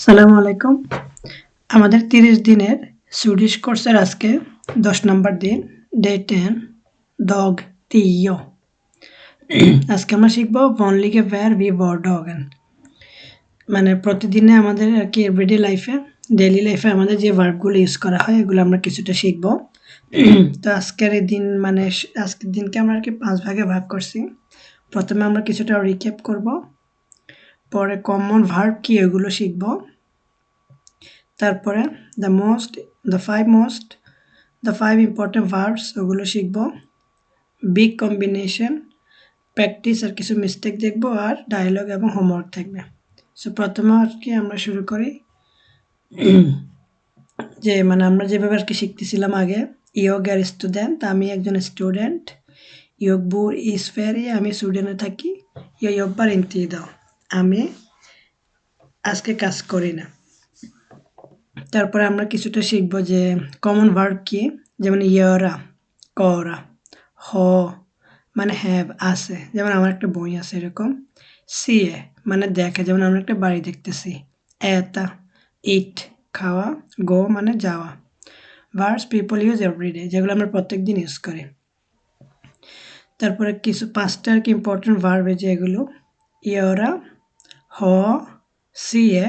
সালামু আলাইকুম। আমাদের 30 দিনের সুইডিশ কোর্সের আজকে 10 নম্বর দিন, ডে 10, ডগ তিও। আজকে আমরা শিখবো ভনলিগে ভ্যার ভি ভরডাগেন। মানে প্রতিদিনে আমাদের আর কি এভরিডে লাইফে, ডেইলি লাইফে আমাদের যে ভার্বগুলো ইউজ করা হয় এগুলো আমরা কিছুটা শিখবো। তো আজকের এই দিন মানে আজকের দিনকে আমরা আর কি 5 ভাগে ভাগ করছি। প্রথমে আমরা কিছুটা রিক্যাপ করব, পরে কমন ভার্ব কি এগুলো শিখবো, তারপরে the five important verbs ওগুলো শিখবো, বিগ কম্বিনেশন, প্র্যাকটিস আর কিছু মিস্টেক দেখবো, আর ডায়লগ এবং হোমওয়ার্ক থাকবে। সো প্রথমে আর কি আমরা শুরু করি যে মানে আমরা যেভাবে আর কি শিখতেছিলাম আগে, ইয়োগের স্টুডেন্ট, আমি একজন স্টুডেন্ট, ইয়োগবুর ইসফেরি, আমি সুইডেনে থাকি, ইয়োব্বার ইন্তি দাও, আমি আজকে কাজ করি না। তারপরে আমরা কিছুটা শিখব যে কমন ভার্ব কি, যেমন ইয়ারা করা, হ মানে হ্যাভ আছে, যেমন আমার একটা বই আছে এরকম, সিয়ে মানে দেখে, যেমন আমরা একটা বাড়ি দেখতেছি, এতা ইট খাওয়া, গো মানে যাওয়া। ভার্বস পিপল ইউজ এভরিডে, যেগুলো আমরা প্রত্যেকদিন ইউজ করি। তারপরে কিছু 5টা আর কি ইম্পর্টেন্ট ভার্ব যে এগুলো, ইয়ারা, হ, সিয়ে,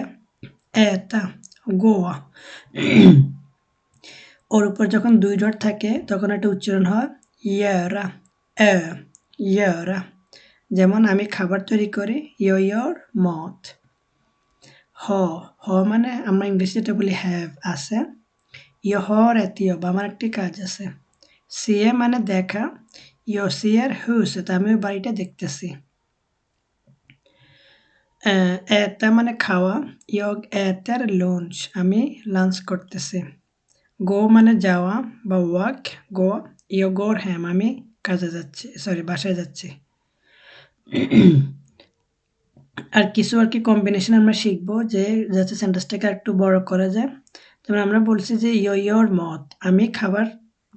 এতা, গোয়া। ওর উপর যখন 2 ডট থাকে তখন একটা উচ্চারণ হয় ইয়ারা, ইয়ারা। যেমন আমি খাবার তৈরি করি, ইয়োর মত। হ মানে আমরা ইংলিশে যেটা বলি হ্যাভ আছে, ইহর এতীয় বা আমার একটি কাজ আছে। সিয়ে মানে দেখা, সিয়ার হুস আমি ওই বাড়িটা দেখতেছি। এতা মানে খাওয়া, ইয়গ এতার লঞ্চ আমি লাঞ্চ করতেছি। গো মানে যাওয়া বা ওয়াক, গো, ইয়োগোর হ্যাম আমি কাজে যাচ্ছি, বাসায় যাচ্ছি। আর কিছু আর কি কম্বিনেশন আমরা শিখবো যে যাতে সেন্টেন্সটাকে একটু বড় করা যায়। যেমন আমরা বলছি যে ইয়োর মত, আমি খাবার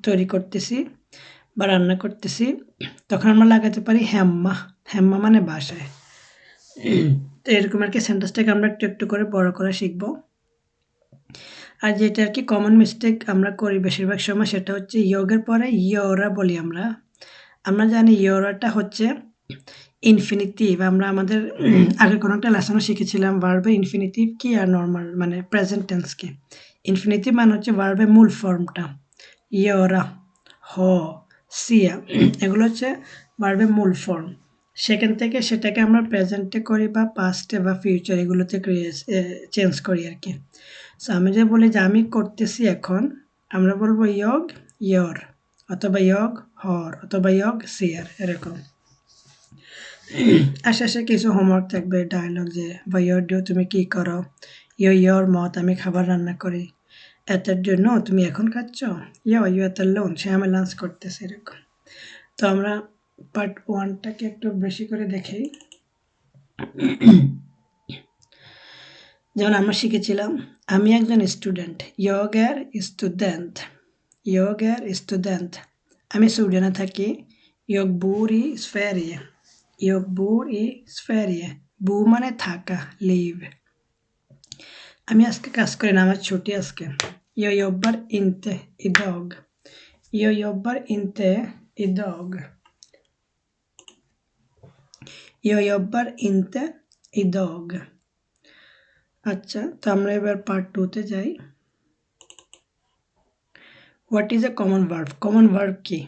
তৈরি করতেছি বা রান্না করতেছি, তখন আমরা লাগাতে পারি হ্যাম্মা, হ্যাম্মা মানে বাসায়। তো এরকম আর কি সেন্টেন্সটাকে আমরা একটু একটু করে বড় করা শিখবো। আর যেটা আর কি কমন মিস্টেক আমরা করি বেশিরভাগ সময়, সেটা হচ্ছে ইয়োগের পরে ইয়োরা বলি আমরা। আমরা জানি ইয়োরাটা হচ্ছে ইনফিনিটিভ। আমরা আমাদের আগের কোনো একটা লেসনে শিখেছিলাম ভার্বের ইনফিনিটিভ কি আর নর্মাল মানে প্রেজেন্ট টেন্স কি। ইনফিনিটিভ মানে হচ্ছে ভার্বের মূল ফর্মটা, ইয়োরা, হ, সিয়া, এগুলো হচ্ছে ভার্বের মূল ফর্ম। সেখান থেকে সেটাকে আমরা প্রেজেন্টে করি বা পাস্টে বা ফিউচার এগুলোতে চেঞ্জ করি আর কি। সো আমি যে বলি যে আমি করতেছি এখন, আমরা বলবো ইয়গ ইয়র, অথবা ইয়গ হর, অথবা ইয়গ সিয়ার, এরকম। শেষে কিছু হোমওয়ার্ক থাকবে, ডায়লগ যে বা ইয়র ডু তুমি কি করো, ইয়র মত আমি খাবার রান্না করি, এতের জন্য তুমি এখন খাচ্ছ, ইউ এতের লঞ্চ আমি লাঞ্চ করতেছি, এরকম। তো আমরা পার্ট 1টাকে একটু বেশি করে দেখি। যেমন আমরা শিখেছিলাম আমি একজন স্টুডেন্ট, ইয়োগের স্টুডেন্ট, আমি সুইডেনে থাকি, jag bor i Sverige, বু মানে থাকা, লিভ। আমি আজকে কাজ করি না, আমার ছুটি আজকে, jag jobbar inte idag, jag jobbar inte idag, jag jobbar inte idag। আচ্ছা, তো আমরা এবার পার্ট 2তে যাই। What is a common verb? Common verb কি?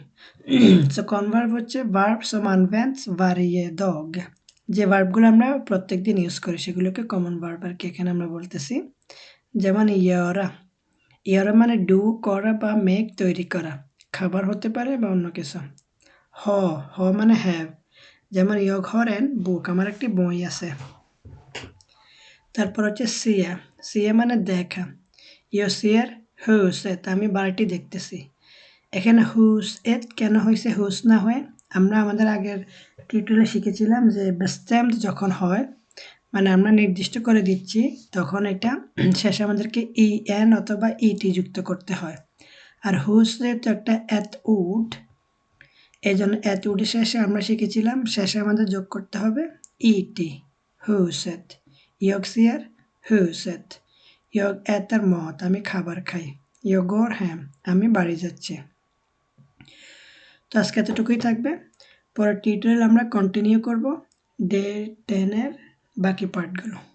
সো কমন ভার্ব হচ্ছে verb som används varje dag, যে ভার্বগুলো আমরা প্রত্যেকদিন ইউজ করি সেগুলোকে কমন ভার্ব আর কি এখানে আমরা বলতেছি। যেমন ইয়ারা মানে ডু করা বা মেক তৈরি করা, খাবার হতে পারে বা অন্য কিছু। হ মানে হ্যাভ, যেমন ইয়গ হরেন বুক, আমার একটি বই আছে। তারপর হচ্ছে সিয়া মানে দেখা, সিয়ার হুসেত আমি বাড়িটি দেখতেছি। এখানে হুস এত কেন হয়েছে হুস না হয়ে, আমরা আমাদের আগের টিউটোরিয়ালে শিখেছিলাম যে বেস্টেমড যখন হয় মানে আমরা নির্দিষ্ট করে দিচ্ছি, তখন এটা শেষে আমাদেরকে এন অথবা ইটি যুক্ত করতে হয়। আর হুস যেহেতু একটা এত উড, এই জন্য এত উডের শেষে আমরা শিখেছিলাম শেষে আমাদের যোগ করতে হবে ইটি, হুসেত, ইয়ক্সিয়ার হুসেত, Jag äter mat, আমি খাবার খাই। Jag går hem, আমি বাড়ি যাচ্ছি। তো আজকে এতটুকুই থাকবে। পরের টিউটোরিয়াল আমরা কন্টিনিউ করব ডে 10 এর বাকি পার্টগুলো।